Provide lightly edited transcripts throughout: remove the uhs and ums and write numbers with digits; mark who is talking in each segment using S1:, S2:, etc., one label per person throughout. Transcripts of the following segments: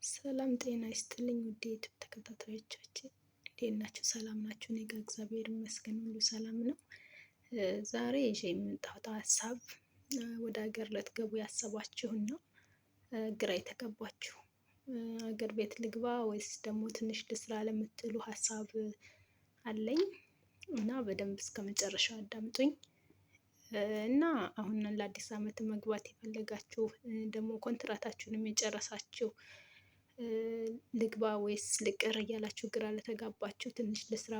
S1: ሰላም ጤና ይስጥልኝ ውድ የዩቲዩብ ተከታታዮቻችን እንዴት ናችሁ? ሰላም ናችሁ? እኔ ጋር እግዚአብሔር ይመስገን ሁሉ ሰላም ነው። ዛሬ ይዤ የምመጣሁት ሀሳብ ወደ ሀገር ልትገቡ ያሰባችሁን ነው። ግራ የተገባችሁ ሀገር ቤት ልግባ ወይስ ደግሞ ትንሽ ልስራ ለምትሉ ሀሳብ አለኝ እና በደንብ እስከ መጨረሻው አዳምጡኝ። እና አሁን ለአዲስ ዓመት መግባት የፈለጋችሁ ደግሞ ኮንትራታችሁንም የጨረሳችሁ ልግባ ወይስ ልቅር እያላችሁ ግራ ለተጋባችሁ፣ ትንሽ ልስራ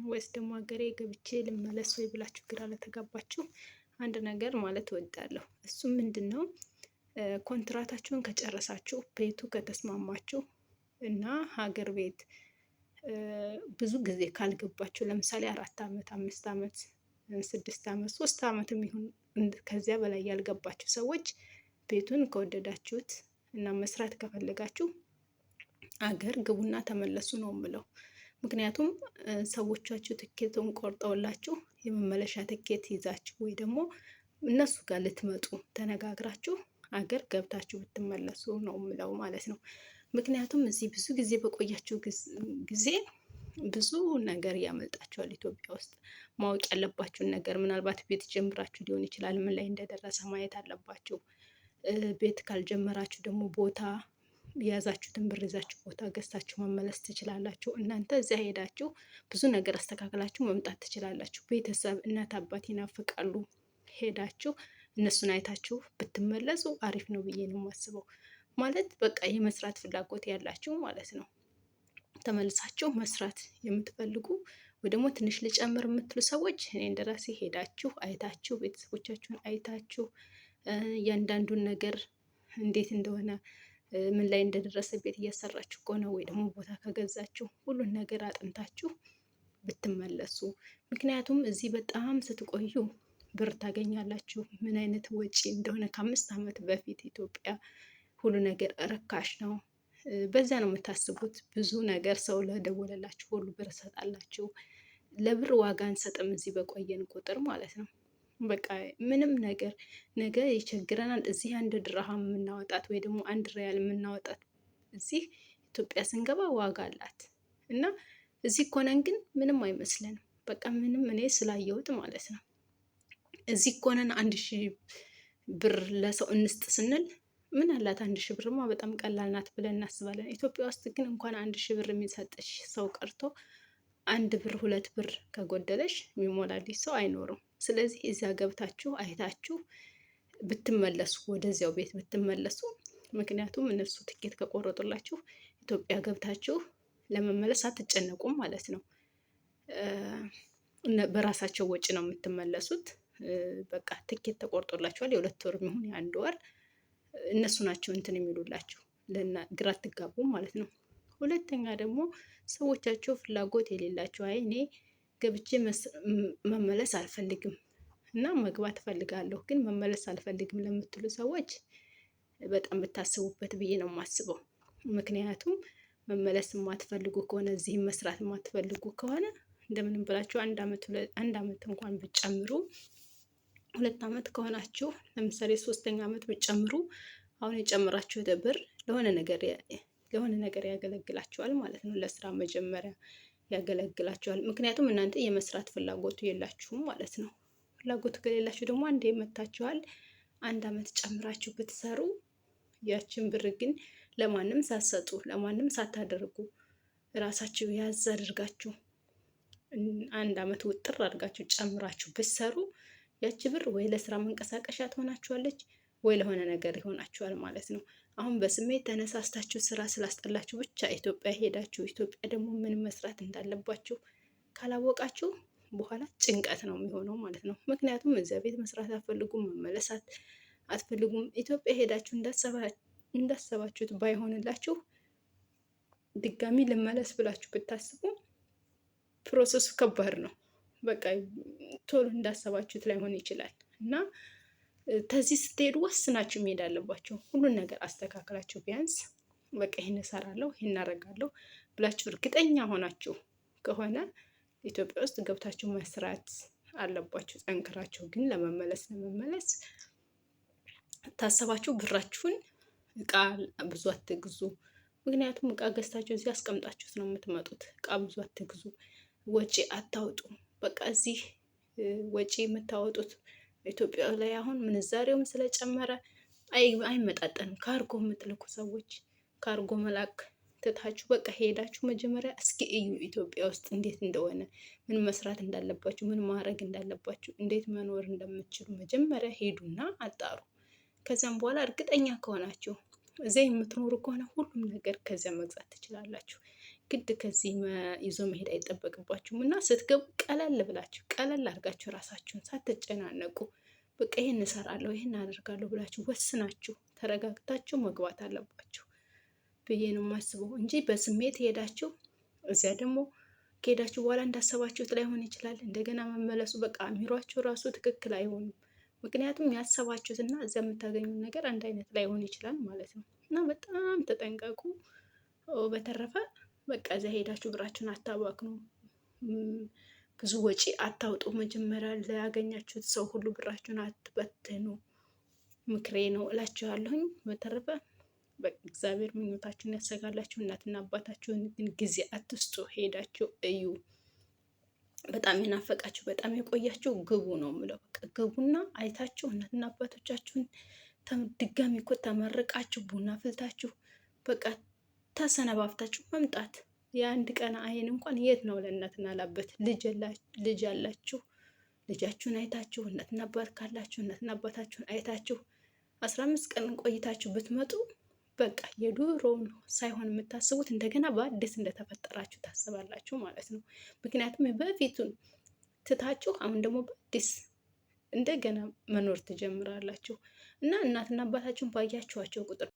S1: ወይስ ደግሞ ሀገሬ ገብቼ ልመለስ ወይ ብላችሁ ግራ ለተጋባችሁ አንድ ነገር ማለት እወዳለሁ። እሱም ምንድን ነው? ኮንትራታችሁን ከጨረሳችሁ ቤቱ ከተስማማችሁ እና ሀገር ቤት ብዙ ጊዜ ካልገባችሁ፣ ለምሳሌ 4 ዓመት 5 ዓመት 6 ዓመት 3 ዓመትም ይሁን ከዚያ በላይ ያልገባችሁ ሰዎች ቤቱን ከወደዳችሁት እና መስራት ከፈለጋችሁ አገር ግቡና ተመለሱ ነው የምለው። ምክንያቱም ሰዎቻችሁ ትኬቱን ቆርጠውላችሁ የመመለሻ ትኬት ይዛችሁ ወይ ደግሞ እነሱ ጋር ልትመጡ ተነጋግራችሁ አገር ገብታችሁ ብትመለሱ ነው የምለው ማለት ነው። ምክንያቱም እዚህ ብዙ ጊዜ በቆያችሁ ጊዜ ብዙ ነገር ያመልጣችኋል። ኢትዮጵያ ውስጥ ማወቅ ያለባችሁን ነገር ምናልባት ቤት ጀምራችሁ ሊሆን ይችላል። ምን ላይ እንደደረሰ ማየት አለባችሁ። ቤት ካልጀመራችሁ ደግሞ ቦታ የያዛችሁትን ብር ይዛችሁ ቦታ ገዝታችሁ መመለስ ትችላላችሁ። እናንተ እዚያ ሄዳችሁ ብዙ ነገር አስተካክላችሁ መምጣት ትችላላችሁ። ቤተሰብ እናት አባት ይናፍቃሉ። ሄዳችሁ እነሱን አይታችሁ ብትመለሱ አሪፍ ነው ብዬ ነው የማስበው። ማለት በቃ የመስራት ፍላጎት ያላችሁ ማለት ነው። ተመልሳችሁ መስራት የምትፈልጉ ወይ ደግሞ ትንሽ ልጨምር የምትሉ ሰዎች እኔ እንደራሴ ሄዳችሁ አይታችሁ ቤተሰቦቻችሁን አይታችሁ እያንዳንዱን ነገር እንዴት እንደሆነ ምን ላይ እንደደረሰ ቤት እያሰራችሁ ከሆነ ወይ ደግሞ ቦታ ከገዛችሁ ሁሉን ነገር አጥንታችሁ ብትመለሱ። ምክንያቱም እዚህ በጣም ስትቆዩ ብር ታገኛላችሁ። ምን አይነት ወጪ እንደሆነ ከ5 ዓመት በፊት ኢትዮጵያ ሁሉ ነገር ርካሽ ነው። በዛ ነው የምታስቡት። ብዙ ነገር ሰው ለደወለላችሁ ሁሉ ብር ሰጣላችሁ። ለብር ዋጋ አንሰጥም እዚህ በቆየን ቁጥር ማለት ነው። በቃ ምንም ነገር ነገ ይቸግረናል። እዚህ 1 ድርሃም የምናወጣት ወይ ደግሞ 1 ሪያል የምናወጣት እዚህ ኢትዮጵያ ስንገባ ዋጋ አላት እና እዚህ ኮነን ግን ምንም አይመስለንም። በቃ ምንም እኔ ስላየሁት ማለት ነው። እዚህ ኮነን 1000 ብር ለሰው እንስጥ ስንል ምን አላት 1000 ብርማ በጣም ቀላል ናት ብለን እናስባለን። ኢትዮጵያ ውስጥ ግን እንኳን 1000 ብር የሚሰጥሽ ሰው ቀርቶ 1 ብር 2 ብር ከጎደለሽ የሚሞላልሽ ሰው አይኖርም። ስለዚህ እዚያ ገብታችሁ አይታችሁ ብትመለሱ ወደዚያው ቤት ብትመለሱ፣ ምክንያቱም እነሱ ትኬት ከቆረጡላችሁ ኢትዮጵያ ገብታችሁ ለመመለስ አትጨነቁም ማለት ነው። በራሳቸው ወጪ ነው የምትመለሱት። በቃ ትኬት ተቆርጦላችኋል። የ2 ወር የሚሆን የ1 ወር እነሱ ናቸው እንትን የሚሉላችሁ። ግራ አትጋቡም ማለት ነው። ሁለተኛ ደግሞ ሰዎቻቸው ፍላጎት የሌላቸው አይ እኔ ገብቼ መመለስ አልፈልግም እና መግባት እፈልጋለሁ ግን መመለስ አልፈልግም ለምትሉ ሰዎች በጣም ብታስቡበት ብዬ ነው የማስበው። ምክንያቱም መመለስ የማትፈልጉ ከሆነ እዚህም መስራት የማትፈልጉ ከሆነ እንደምንም ብላችሁ 1 ዓመት እንኳን ብትጨምሩ 2 ዓመት ከሆናችሁ ለምሳሌ 3ኛ ዓመት ብትጨምሩ አሁን የጨመራችሁት ብር ለሆነ ነገር ያገለግላችኋል ማለት ነው። ለስራ መጀመሪያ ያገለግላችኋል። ምክንያቱም እናንተ የመስራት ፍላጎቱ የላችሁም ማለት ነው። ፍላጎቱ ከሌላችሁ ደግሞ አንዴ መታችኋል 1 ዓመት ጨምራችሁ ብትሰሩ ያችን ብር ግን ለማንም ሳትሰጡ ለማንም ሳታደርጉ ራሳችሁ ያዝ አድርጋችሁ 1 ዓመት ውጥር አድርጋችሁ ጨምራችሁ ብትሰሩ ያቺ ብር ወይ ለስራ መንቀሳቀሻ ትሆናችኋለች ወይ ለሆነ ነገር ይሆናችኋል ማለት ነው። አሁን በስሜት ተነሳስታችሁ ስራ ስላስጠላችሁ ብቻ ኢትዮጵያ ሄዳችሁ ኢትዮጵያ ደግሞ ምን መስራት እንዳለባችሁ ካላወቃችሁ በኋላ ጭንቀት ነው የሚሆነው ማለት ነው። ምክንያቱም እዚያ ቤት መስራት አትፈልጉም፣ መመለስ አትፈልጉም። ኢትዮጵያ ሄዳችሁ እንዳሰባችሁት ባይሆንላችሁ ድጋሚ ልመለስ ብላችሁ ብታስቡ ፕሮሰሱ ከባድ ነው። በቃ ቶሎ እንዳሰባችሁት ላይሆን ይችላል እና ከዚህ ስትሄዱ ወስናችሁ መሄድ አለባችሁ። ሁሉን ነገር አስተካክላችሁ ቢያንስ በቃ ይሄን እሰራለሁ ይሄን አደርጋለሁ ብላችሁ እርግጠኛ ሆናችሁ ከሆነ ኢትዮጵያ ውስጥ ገብታችሁ መስራት አለባችሁ ጠንክራችሁ። ግን ለመመለስ ታሰባችሁ ብራችሁን እቃ ብዙ አትግዙ። ምክንያቱም እቃ ገዝታችሁ እዚህ አስቀምጣችሁት ነው የምትመጡት። እቃ ብዙ አትግዙ፣ ወጪ አታውጡ። በቃ እዚህ ወጪ የምታወጡት ኢትዮጵያ ላይ አሁን ምንዛሬውም ስለጨመረ አይመጣጠንም። ካርጎ የምትልኩ ሰዎች ካርጎ መላክ ትታችሁ በቃ ሄዳችሁ መጀመሪያ እስኪ እዩ ኢትዮጵያ ውስጥ እንዴት እንደሆነ፣ ምን መስራት እንዳለባችሁ፣ ምን ማድረግ እንዳለባችሁ፣ እንዴት መኖር እንደምትችሉ መጀመሪያ ሄዱና አጣሩ። ከዚያም በኋላ እርግጠኛ ከሆናችሁ እዚያ የምትኖሩ ከሆነ ሁሉም ነገር ከዚያ መግዛት ትችላላችሁ። ግድ ከዚህ ይዞ መሄድ አይጠበቅባችሁም። እና ስትገቡ ቀለል ብላችሁ ቀለል አድርጋችሁ ራሳችሁን ሳትጨናነቁ በቃ ይሄን እሰራለሁ ይሄን አደርጋለሁ ብላችሁ ወስናችሁ ተረጋግታችሁ መግባት አለባችሁ ብዬ ነው የማስበው እንጂ በስሜት ሄዳችሁ እዚያ ደግሞ ከሄዳችሁ በኋላ እንዳሰባችሁት ላይሆን ይችላል። እንደገና መመለሱ በቃ አሚሯችሁ ራሱ ትክክል አይሆንም። ምክንያቱም ያሰባችሁት እና እዚያ የምታገኙት ነገር አንድ አይነት ላይሆን ይችላል ማለት ነው። እና በጣም ተጠንቀቁ። በተረፈ በቃ እዚያ ሄዳችሁ ብራችሁን አታባክኑ፣ ብዙ ወጪ አታውጡ። መጀመሪያ ላያገኛችሁት ሰው ሁሉ ብራችሁን አትበትኑ፣ ምክሬ ነው እላችኋለሁኝ። በተረፈ እግዚአብሔር ምኞታችሁን ያሰጋላችሁ። እናትና አባታችሁን ግን ጊዜ አትስጡ፣ ሄዳችሁ እዩ። በጣም የናፈቃችሁ በጣም የቆያችሁ ግቡ ነው የምለው። በቃ ግቡና አይታችሁ እናትና አባቶቻችሁን ድጋሚ እኮ ተመርቃችሁ ቡና ፍልታችሁ በቃ ተሰነባብታችሁ መምጣት። የአንድ ቀን አይን እንኳን የት ነው ለእናትና ላበት? ልጅ ያላችሁ ልጃችሁን አይታችሁ፣ እናትና አባት ካላችሁ እናትና አባታችሁን አይታችሁ 15 ቀን ቆይታችሁ ብትመጡ በቃ የድሮውን ሳይሆን የምታስቡት እንደገና በአዲስ እንደተፈጠራችሁ ታስባላችሁ ማለት ነው። ምክንያቱም በፊቱን ትታችሁ አሁን ደግሞ በአዲስ እንደገና መኖር ትጀምራላችሁ እና እናትና አባታችሁን ባያችኋቸው ቁጥር